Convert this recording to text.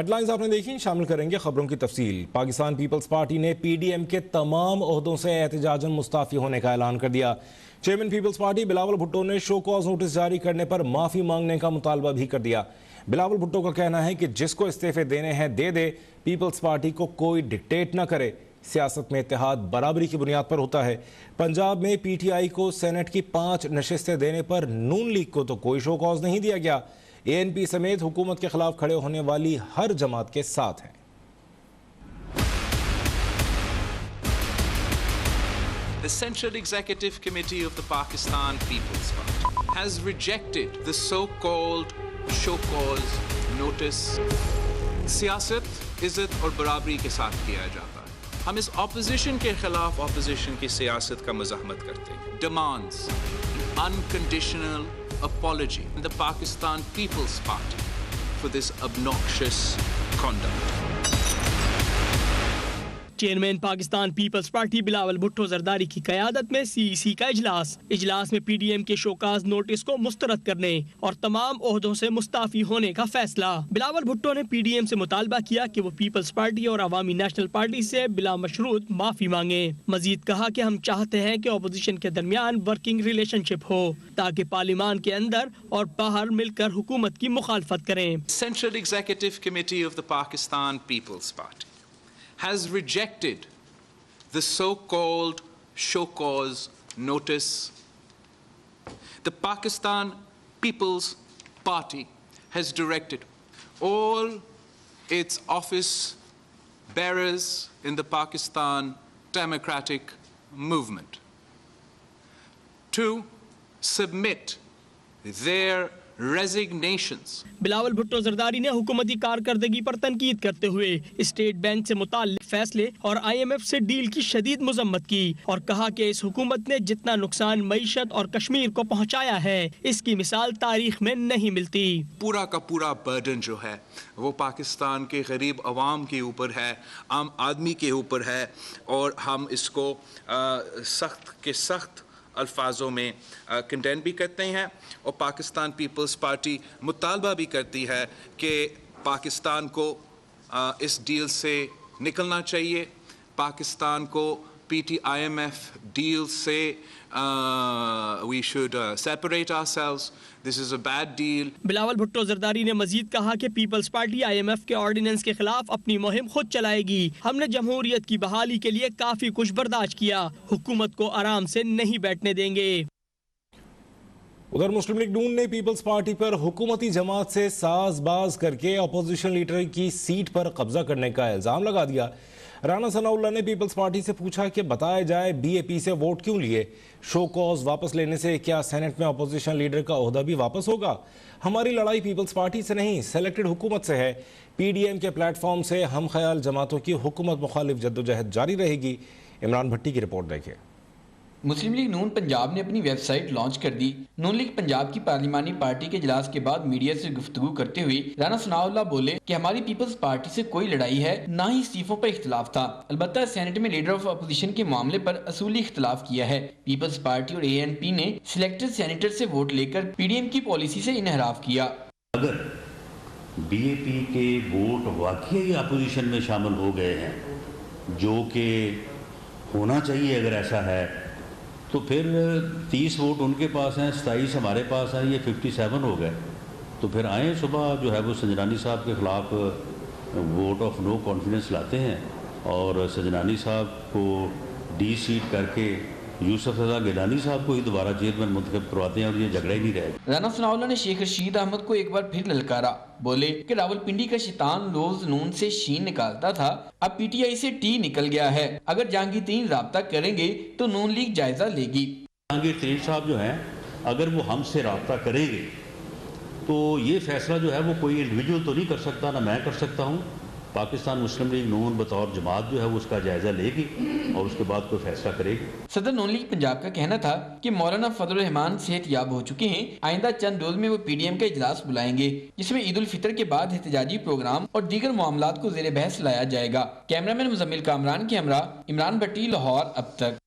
Head lines آپ نے دیکھی، شامل کریں گے خبروں کی تفصیل۔ پاکستان پیپلز پارٹی نے پی ڈی ایم کے تمام عہدوں سے احتجاجاً مستعفی ہونے کا اعلان کر دیا۔ Chairman Peoples Party Bilawal Bhutto نے شو کاز نوٹس جاری کرنے پر معافی مانگنے کا مطالبہ بھی کر دیا۔ بلاول بھٹو کا کہنا ہے کہ جس کو استعفے دینے ہیں دے دے، پیپلز پارٹی کو کوئی ڈکٹیٹ نہ کرے۔ سیاست میں اتحاد برابری کی بنیاد پر ہوتا ہے۔ پنجاب میں پی ٹی آئی کو سینٹ کی 5 نشستیں دینے پر نون لیگ کو تو کوئی شو کاز نہیں دیا گیا۔ اے این پی سمیت حکومت کے خلاف کھڑے ہونے والی ہر جماعت کے ساتھ ہیں۔ The Central Executive Committee of the Pakistan People's Party has rejected the so-called show cause notice. سیاست عزت اور برابری کے ساتھ کیا جاتا ہے۔ ہم اس اپوزیشن کے خلاف اپوزیشن کی سیاست کا مزاحمت کرتے ہیں۔ Demands unconditional apology in the Pakistan People's Party for this obnoxious conduct. Chairman Pakistan Peoples Party Bilawal Bhutto Zardari کی قیادت میں سی ای سی کا اجلاس میں پی ڈی ایم کے شوکاز نوٹس کو مسترد کرنے اور تمام عہدوں سے مستعفی ہونے کا فیصلہ۔ بلاول بھٹو نے پی ڈی ایم سے مطالبہ کیا کہ وہ پیپلز پارٹی اور عوامی نیشنل پارٹی سے بلا مشروط معافی مانگے۔ مزید کہا کہ ہم چاہتے ہیں کہ اپوزیشن کے درمیان ورکنگ ریلیشن شپ ہو تاکہ پارلیمان کے اندر اور باہر مل کر حکومت کی مخالفت کریں۔ Central Executive Committee of the Pakistan People's Party has rejected the so-called show cause notice. The Pakistan People's Party has directed all its office bearers in the Pakistan Democratic Movement to submit their resignations. Bilawal Bhutto Zardari نے حکومتی کارکردگی پر تنقید کرتے ہوئے state bank سے متعلق فیصلے اور آئی ایم ایف سے ڈیل کی شدید مذمت کی اور کہا کہ اس حکومت نے جتنا نقصان معیشت اور کشمیر کو پہنچایا ہے اس کی مثال تاریخ میں نہیں ملتی۔ پورا کا پورا برڈن جو ہے وہ پاکستان کے غریب عوام کے اوپر ہے، عام آدمی کے اوپر ہے، اور ہم اس کو سخت کے سخت الفاظوں میں کنڈیم بھی کرتے ہیں، اور پاکستان پیپلز پارٹی مطالبہ بھی کرتی ہے کہ پاکستان کو اس ڈیل سے نکلنا چاہیے۔ پاکستان کو P T I M F deal سے we should separate ourselves. This is a bad deal. Bilawal Bhutto Zardari نے مزید کہا کہ Peoples Party I M F کے آرڈیننس کے خلاف اپنی مہم خود چلائے گی۔ ہم نے جمہوریت کی بحالی کے لیے کافی کچھ برداشت کیا، حکومت کو آرام سے نہیں بیٹھنے دیں گے۔ ادھر مسلم لیگ نون نے پیپلز پارٹی پر حکومتی جماعت سے ساز باز کر کے اپوزیشن لیڈر کی سیٹ پر قبضہ کرنے کا الزام لگا دیا۔ رانا ثناء اللہ نے پیپلز پارٹی سے پوچھا کہ بتایا جائے بی اے پی سے ووٹ کیوں لیے؟ شو کاز واپس لینے سے کیا سینٹ میں اپوزیشن لیڈر کا عہدہ بھی واپس ہوگا؟ ہماری لڑائی پیپلز پارٹی سے نہیں، سلیکٹڈ حکومت سے ہے۔ پی ڈی ایم کے پلیٹ فارم سے ہم خیال جماعتوں کی حکومت مخالف جدوجہد جاری رہے گی۔ عمران بھٹی کی رپورٹ دیکھیں۔ مسلم لیگ نون پنجاب نے اپنی ویب سائٹ لانچ کر دی۔ نون لیگ پنجاب کی پارلیمانی پارٹی کے اجلاس کے بعد میڈیا سے گفتگو کرتے ہوئے رانا ثناء اللہ بولے کہ ہماری پیپلز پارٹی سے کوئی لڑائی ہے، نہ ہی استعفوں پر اختلاف تھا، البتہ سینٹ میں لیڈر آف اپوزیشن کے معاملے پر اصولی اختلاف کیا ہے۔ پیپلز پارٹی اور اے این پی نے سلیکٹڈ سینیٹر سے ووٹ لے کر پی ڈی ایم کی پالیسی سے انحراف کیا۔ اگر بی اے پی کے ووٹ واقعی اپوزیشن میں شامل ہو گئے ہیں، جو کہ ہونا چاہیے، اگر ایسا ہے تو پھر 30 ووٹ ان کے پاس ہیں، 27 ہمارے پاس ہیں، یہ 57 ہو گئے۔ تو پھر آئیں صبح جو ہے وہ سنجرانی صاحب کے خلاف ووٹ آف نو کانفیڈنس لاتے ہیں اور سنجرانی صاحب کو ڈی سیٹ کر کے یوسف رضا گیلانی صاحب کو ہی دوبارہ چیئرمین منتخب کرواتے ہیں، اور یہ جھگڑا ہی نہیں رہے گا۔ رانا ثناء اللہ نے شیخ رشید احمد کو ایک بار پھر للکارا، بولے کہ راولپنڈی کا شیطان روز نون سے شین نکالتا تھا، اب پی ٹی آئی سے ٹی نکل گیا ہے، اگر جہانگیر ترین رابطہ کریں گے تو نون لیگ جائزہ لے گی۔ جہانگیر ترین صاحب جو ہیں اگر وہ ہم سے رابطہ کریں گے تو یہ فیصلہ جو ہے وہ کوئی انڈیویجول تو نہیں کر سکتا، نہ میں کر سکتا ہوں۔ پاکستان مسلم لیگ نون بطور جماعت جو ہے وہ اس کا جائزہ لے گی اور اس کے بعد کوئی فیصلہ کرے گی۔ صدر نون لیگ پنجاب کا کہنا تھا کہ مولانا فضل الرحمان صحت یاب ہو چکے ہیں، آئندہ چند روز میں وہ پی ڈی ایم کا اجلاس بلائیں گے جس میں عید الفطر کے بعد احتجاجی پروگرام اور دیگر معاملات کو زیر بحث لایا جائے گا۔ کیمرہ مین مزمل کامران کے ہمراہ عمران بھٹی، لاہور اب تک۔